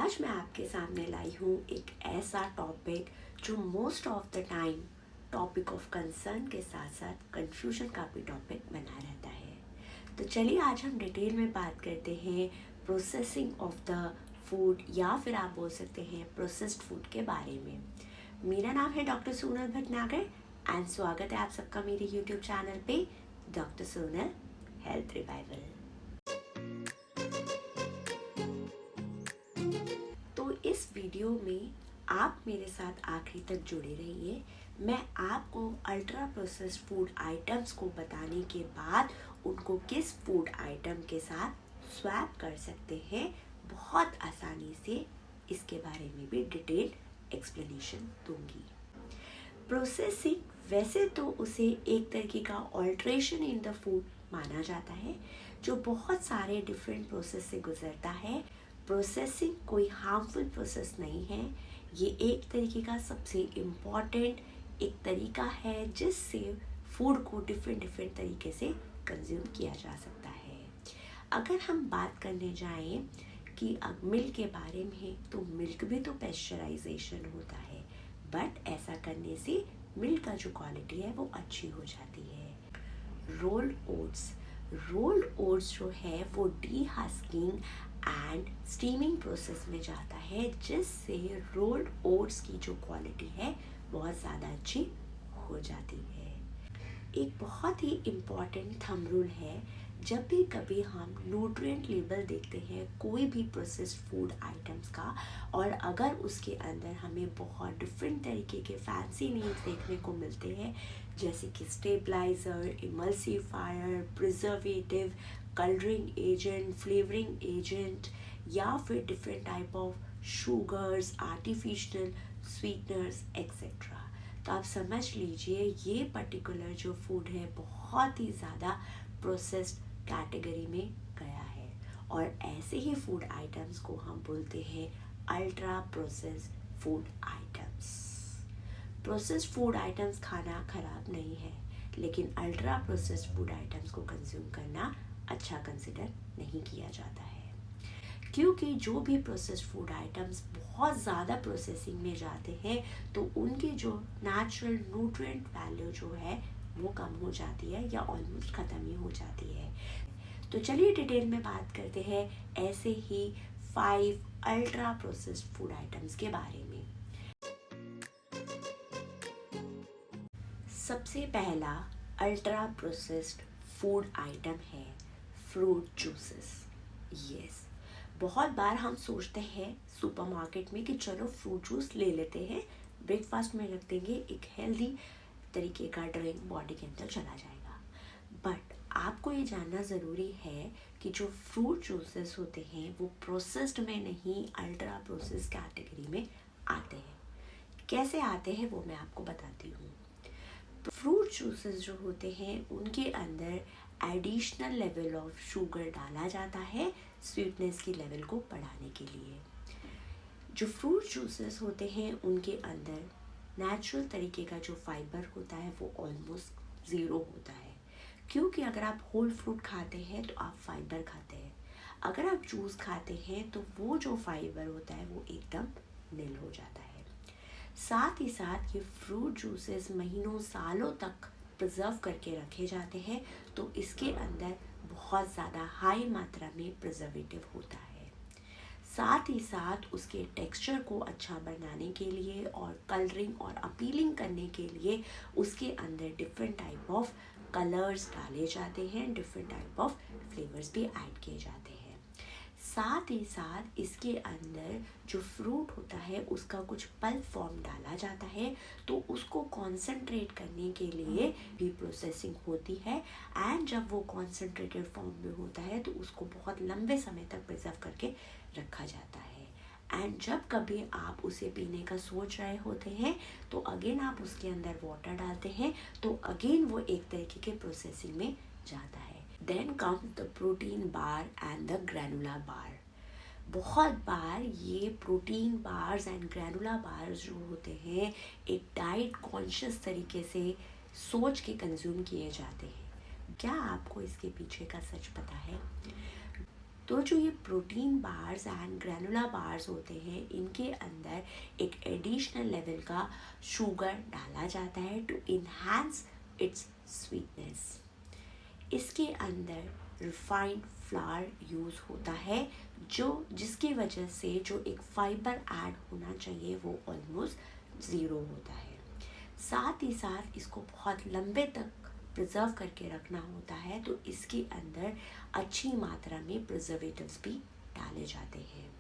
आज मैं आपके सामने लाई हूँ एक ऐसा टॉपिक जो most of the time topic of concern के साथ साथ कंफ्यूजन का भी टॉपिक बना रहता है। तो चलिए आज हम डिटेल में बात करते हैं प्रोसेसिंग ऑफ द फूड या फिर आप बोल सकते हैं प्रोसेस्ड फूड के बारे में। मेरा नाम है डॉक्टर सोनल भटनागर एंड स्वागत है आप सबका मेरे यूट्यूब चैनल पे डॉक्टर सोनल हेल्थ रिवाइवल। तो इस वीडियो में आप मेरे साथ आखिरी तक जुड़े रहिए। मैं आपको अल्ट्रा प्रोसेस्ड फूड आइटम्स को बताने के बाद उनको किस फूड आइटम के साथ स्वैप कर सकते हैं बहुत आसानी से, इसके बारे में भी डिटेल्ड एक्सप्लेनेशन दूंगी। प्रोसेसिंग वैसे तो उसे एक तरीके का ऑल्ट्रेशन इन द फूड माना जाता है जो बहुत सारे डिफरेंट प्रोसेस से गुजरता है। प्रोसेसिंग कोई हार्मफुल प्रोसेस नहीं है, ये एक तरीके का सबसे इम्पॉर्टेंट एक तरीका है जिससे फूड को डिफरेंट तरीके से कंज्यूम किया जा सकता है। अगर हम बात करने जाएं कि अब मिल्क के बारे में, तो मिल्क भी तो पेस्चराइजेशन होता है, बट ऐसा करने से मिल्क का जो क्वालिटी है वो अच्छी हो जाती है। रोल्ड ओट्स जो है वो डीहस्किंग एंड स्टीमिंग प्रोसेस में जाता है जिससे रोल्ड ओट्स की जो क्वालिटी है बहुत ज़्यादा अच्छी हो जाती है। एक बहुत ही इम्पॉर्टेंट थंब रूल है, जब भी कभी हम न्यूट्रिएंट लेबल देखते हैं कोई भी प्रोसेस्ड फूड आइटम्स का, और अगर उसके अंदर हमें बहुत डिफरेंट तरीके के फैंसी नेम्स देखने को मिलते हैं जैसे कि stabiliser, emulsifier, preservative, colouring agent, flavouring agent या फिर different type of sugars, artificial sweeteners etcetera, तो आप समझ लीजिए ये पर्टिकुलर जो फूड है बहुत ही ज़्यादा प्रोसेस्ड कैटेगरी में गया है। और ऐसे ही फूड आइटम्स को हम बोलते हैं ultra processed food items. Processed food items खाना खराब नहीं है, लेकिन अल्ट्रा प्रोसेस्ड फूड आइटम्स को कंज्यूम करना अच्छा कंसिडर नहीं किया जाता है, क्योंकि जो भी प्रोसेस्ड फूड आइटम्स बहुत ज़्यादा प्रोसेसिंग में जाते हैं तो उनकी जो नेचुरल न्यूट्रिएंट वैल्यू जो है वो कम हो जाती है या ऑलमोस्ट ख़त्म ही हो जाती है। तो चलिए डिटेल में बात करते हैं ऐसे ही 5 अल्ट्रा प्रोसेस्ड फूड आइटम्स के बारे में। सबसे पहला अल्ट्रा प्रोसेस्ड फूड आइटम है फ्रूट जूसेस। यस, बहुत बार हम सोचते हैं सुपरमार्केट में कि चलो फ्रूट जूस ले लेते हैं, ब्रेकफास्ट में रख देंगे, एक हेल्दी तरीके का ड्रिंक बॉडी के अंदर चला जाएगा। बट आपको ये जानना ज़रूरी है कि जो फ्रूट जूसेस होते हैं वो प्रोसेस्ड में नहीं, अल्ट्रा प्रोसेस्ड कैटेगरी में आते हैं। कैसे आते हैं वो मैं आपको बताती हूँ। फ्रूट जूसेस जो होते हैं उनके अंदर एडिशनल लेवल ऑफ शुगर डाला जाता है स्वीटनेस की लेवल को बढ़ाने के लिए। जो फ्रूट जूसेस होते हैं उनके अंदर नेचुरल तरीके का जो फाइबर होता है वो ऑलमोस्ट ज़ीरो होता है, क्योंकि अगर आप होल फ्रूट खाते हैं तो आप फाइबर खाते हैं, अगर आप जूस खाते हैं तो वो जो फाइबर होता है वो एकदम नील हो जाता है। साथ ही साथ ये फ्रूट जूसेस महीनों सालों तक प्रिजर्व करके रखे जाते हैं, तो इसके अंदर बहुत ज़्यादा हाई मात्रा में प्रिजर्वेटिव होता है। साथ ही साथ उसके टेक्सचर को अच्छा बनाने के लिए और कलरिंग और अपीलिंग करने के लिए उसके अंदर डिफरेंट टाइप ऑफ कलर्स डाले जाते हैं, डिफरेंट टाइप ऑफ फ्लेवर्स भी ऐड किए जाते हैं। साथ ही साथ इसके अंदर जो फ्रूट होता है उसका कुछ पल्प फॉर्म डाला जाता है, तो उसको कॉन्सेंट्रेट करने के लिए भी प्रोसेसिंग होती है, एंड जब वो कॉन्सेंट्रेटेड फॉर्म में होता है तो उसको बहुत लंबे समय तक प्रिजर्व करके रखा जाता है। एंड जब कभी आप उसे पीने का सोच रहे होते हैं तो अगेन आप उसके अंदर वाटर डालते हैं, तो अगेन वो एक तरीके के प्रोसेसिंग में जाता है। Then come the protein bar and the granola bar. बहुत बार ये protein bars and granola bars जो होते हैं एक डाइट कॉन्शियस तरीके से सोच के कंज्यूम किए जाते हैं। क्या आपको इसके पीछे का सच पता है? तो जो ये protein bars and granola bars होते हैं, इनके अंदर एक एडिशनल लेवल का शुगर डाला जाता है टू इन्हांस इट्स स्वीटनेस। इसके अंदर रिफाइंड फ्लावर यूज़ होता है, जो जिसकी वजह से जो एक फाइबर ऐड होना चाहिए वो ऑलमोस्ट ज़ीरो होता है। साथ ही साथ इसको बहुत लंबे तक प्रिजर्व करके रखना होता है, तो इसके अंदर अच्छी मात्रा में प्रिजर्वेटिव्स भी डाले जाते हैं।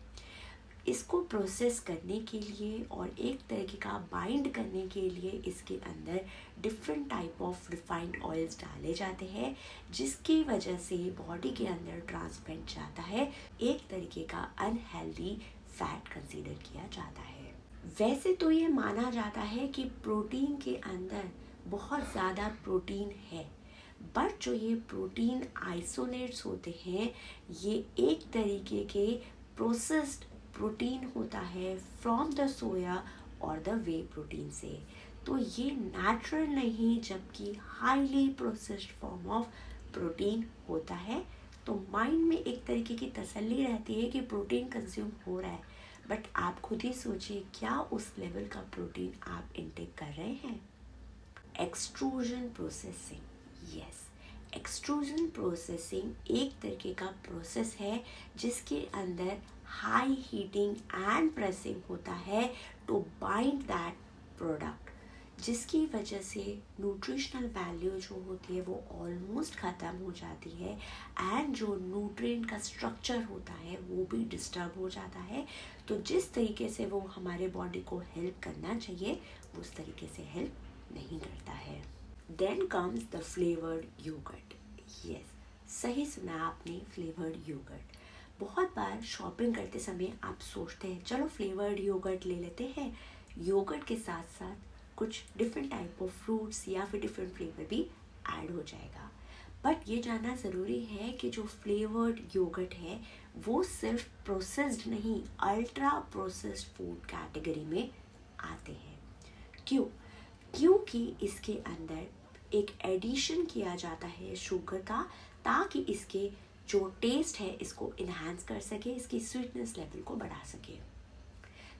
इसको प्रोसेस करने के लिए और एक तरीके का बाइंड करने के लिए इसके अंदर different type of refined oils डाले जाते हैं, जिसकी वजह से बॉडी के अंदर ट्रांसपेंट जाता है, एक तरीके का अनहेल्दी फैट कंसीडर किया जाता है। वैसे तो ये माना जाता है कि प्रोटीन के अंदर बहुत ज़्यादा प्रोटीन है, बट जो ये प्रोटीन आइसोलेट्स होते हैं, ये एक तरीके के प्रोसेस्ड प्रोटीन होता है फ्रॉम द सोया और द वे प्रोटीन से। तो ये नेचुरल नहीं, जबकि highly processed form of protein होता है। तो माइंड में एक तरीके की तसल्ली रहती है कि प्रोटीन कंज्यूम हो रहा है, बट आप खुद ही सोचिए क्या उस लेवल का प्रोटीन आप इनटेक कर रहे हैं। Extrusion processing, yes, extrusion processing एक तरीके का प्रोसेस है जिसके अंदर हाई हीटिंग एंड प्रेसिंग होता है टू बाइंड दैट प्रोडक्ट, जिसकी वजह से न्यूट्रिशनल वैल्यू जो होती है वो ऑलमोस्ट ख़त्म हो जाती है, एंड जो न्यूट्रिएंट का स्ट्रक्चर होता है वो भी डिस्टर्ब हो जाता है। तो जिस तरीके से वो हमारे बॉडी को हेल्प करना चाहिए उस तरीके से हेल्प नहीं करता है। Then comes the flavoured yogurt, yes, सही सुना आपने, फ्लेवर्ड योगर्ट। बहुत बार शॉपिंग करते समय आप सोचते हैं चलो फ्लेवर्ड योगर्ट ले लेते हैं, योगर्ट के साथ साथ कुछ डिफरेंट टाइप ऑफ फ्रूट्स या फिर डिफरेंट फ्लेवर भी ऐड हो जाएगा। बट ये जानना ज़रूरी है कि जो फ्लेवर्ड योगर्ट है वो सिर्फ प्रोसेस्ड नहीं, अल्ट्रा प्रोसेस्ड फूड कैटेगरी में आते हैं। क्यों? क्योंकि इसके अंदर एक एडिशन किया जाता है शुगर का, ताकि इसके जो टेस्ट है इसको इन्हांस कर सके, इसकी स्वीटनेस लेवल को बढ़ा सके।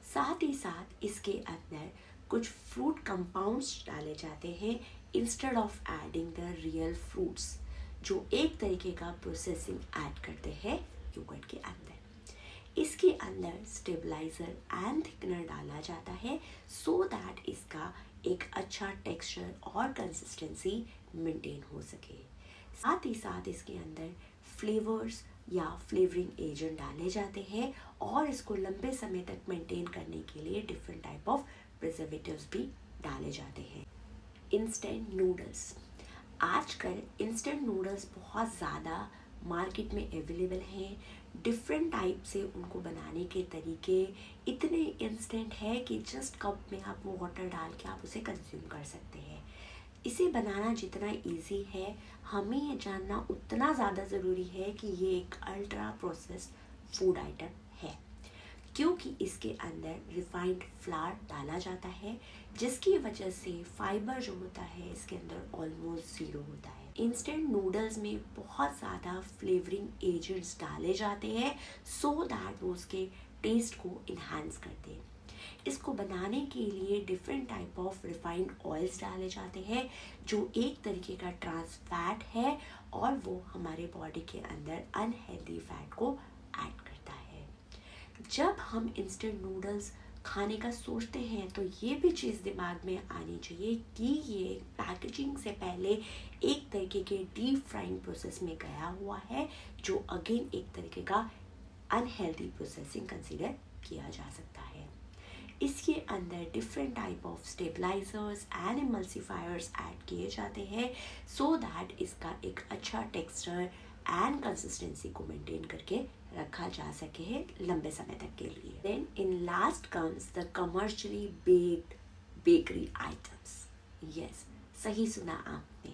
साथ ही साथ इसके अंदर कुछ फ्रूट कंपाउंड्स डाले जाते हैं instead of adding the real fruits, जो एक तरीके का प्रोसेसिंग ऐड करते हैं योगर्ट के अंदर। इसके अंदर स्टेबलाइजर एंड थिकनर डाला जाता है सो दैट इसका एक अच्छा टेक्सचर और कंसिस्टेंसी मेंटेन हो सके। साथ ही साथ इसके अंदर फ्लेवर्स या फ्लेवरिंग एजेंट डाले जाते हैं और इसको लंबे समय तक मेंटेन करने के लिए डिफरेंट टाइप ऑफ प्रिजर्वेटिव्स भी डाले जाते हैं। इंस्टेंट नूडल्स, आजकल इंस्टेंट नूडल्स बहुत ज़्यादा मार्केट में अवेलेबल हैं। डिफरेंट टाइप से उनको बनाने के तरीके इतने इंस्टेंट है कि जस्ट कप में आप वो वाटर डाल के आप उसे कंज्यूम कर सकते हैं। इसे बनाना जितना इजी है, हमें ये जानना उतना ज़्यादा ज़रूरी है कि ये एक अल्ट्रा प्रोसेस्ड फूड आइटम है, क्योंकि इसके अंदर रिफाइंड फ्लावर डाला जाता है, जिसकी वजह से फाइबर जो होता है इसके अंदर ऑलमोस्ट ज़ीरो होता है। इंस्टेंट नूडल्स में बहुत ज़्यादा फ्लेवरिंग एजेंट्स डाले जाते हैं सो दैट वो उसके टेस्ट को इन्हांस करते हैं। इसको बनाने के लिए different type of refined oils डाले जाते हैं, जो एक तरीके का ट्रांस फैट है और वो हमारे बॉडी के अंदर अनहेल्दी फैट को ऐड करता है। जब हम इंस्टेंट नूडल्स खाने का सोचते हैं तो ये भी चीज़ दिमाग में आनी चाहिए कि ये पैकेजिंग से पहले एक तरीके के डीप फ्राइंग प्रोसेस में गया हुआ है, जो अगेन एक तरीके का अनहेल्दी प्रोसेसिंग कंसीडर किया जा सकता है। इसके अंदर different type of stabilisers and एमल्सिफायर्स add किए जाते हैं सो दैट इसका एक अच्छा टेक्सचर एंड कंसिस्टेंसी को मेंटेन करके रखा जा सके है लंबे समय तक के लिए। Then in last comes the commercially baked bakery items. Yes, सही सुना आपने।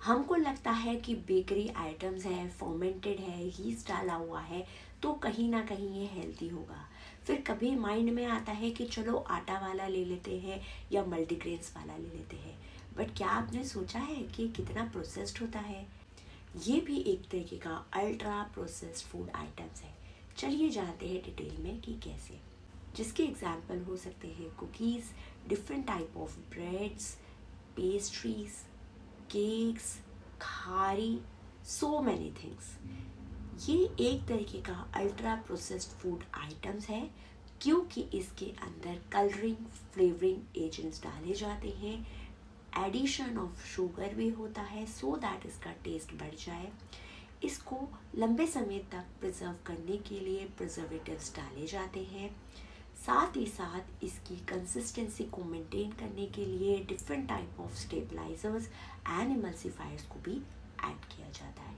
हमको लगता है कि बेकरी आइटम्स है, फर्मेंटेड है, यीस्ट डाला हुआ है, तो कहीं ना कहीं ये हेल्दी होगा। फिर कभी माइंड में आता है कि चलो आटा वाला ले लेते हैं या मल्टीग्रेन्स वाला ले लेते हैं, बट क्या आपने सोचा है कि कितना प्रोसेस्ड होता है? ये भी एक तरीके का अल्ट्रा प्रोसेस्ड फूड आइटम्स है। चलिए जानते हैं डिटेल में कि कैसे। जिसके एग्जाम्पल हो सकते हैं cookies, different type of breads, pastries, cakes, Khari, so many things. ये एक तरीके का अल्ट्रा प्रोसेस्ड फूड आइटम्स है क्योंकि इसके अंदर कलरिंग, फ्लेवरिंग एजेंट्स डाले जाते हैं, एडिशन ऑफ शुगर भी होता है सो दैट इसका टेस्ट बढ़ जाए। इसको लंबे समय तक प्रिजर्व करने के लिए प्रिजर्वेटिव्स डाले जाते हैं। साथ ही साथ इसकी कंसिस्टेंसी को मेंटेन करने के लिए different type of stabilisers and emulsifiers को भी ऐड किया जाता है।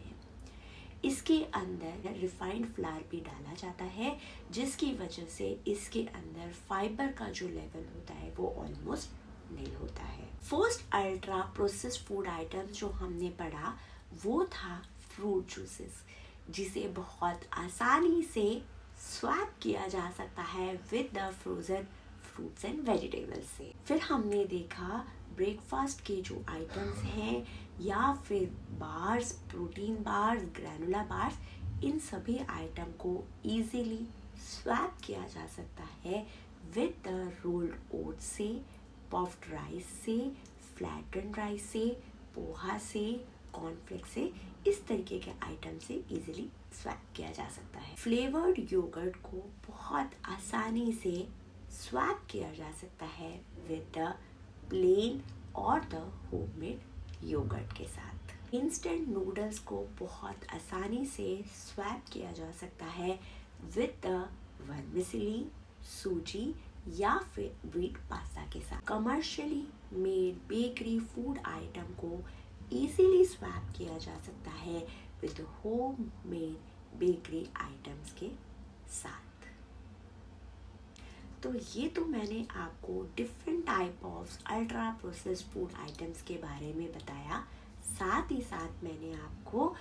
इसके अंदर रिफाइंड फ्लावर भी डाला जाता है जिसकी वजह से इसके अंदर फाइबर का जो लेवल होता है वो ऑलमोस्ट नील होता है। First ultra processed food item जो हमने पढ़ा वो था फ्रूट जूसेस, जिसे बहुत आसानी से स्वैप किया जा सकता है with the frozen fruits and vegetables से। फिर हमने देखा ब्रेकफास्ट के जो आइटम्स हैं या फिर बार्स, प्रोटीन बार्स, ग्रैनुला बार्स, इन सभी आइटम को इजीली स्वैप किया जा सकता है विद द रोल्ड ओट्स से, पफ्ड राइस से, फ्लैटन राइस से, पोहा से, कॉर्नफ्लेक्स से। इस तरीके के आइटम से इजीली स्वैप किया जा सकता है। फ्लेवर्ड योगर्ट को बहुत आसानी से स्वैप किया जा सकता है विद द प्लेन और द होममेड योगर्ट के साथ। इंस्टेंट नूडल्स को बहुत आसानी से स्वैप किया जा सकता है विद द वर्मिसेली, सूजी या फिर व्हीट पास्ता के साथ। Commercially made bakery food item को इजीली स्वैप किया जा सकता है with home made bakery items के साथ। तो ये तो मैंने आपको different type of ultra processed food items के बारे में बताया। साथ ही साथ मैंने आपको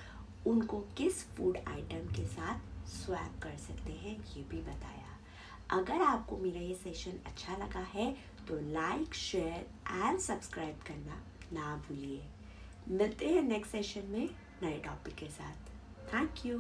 उनको किस फूड आइटम के साथ स्वैप कर सकते हैं ये भी बताया। अगर आपको मेरा ये सेशन अच्छा लगा है तो लाइक, शेयर एंड सब्सक्राइब करना ना भूलिए। मिलते हैं नेक्स्ट सेशन में नए टॉपिक के साथ। Thank you.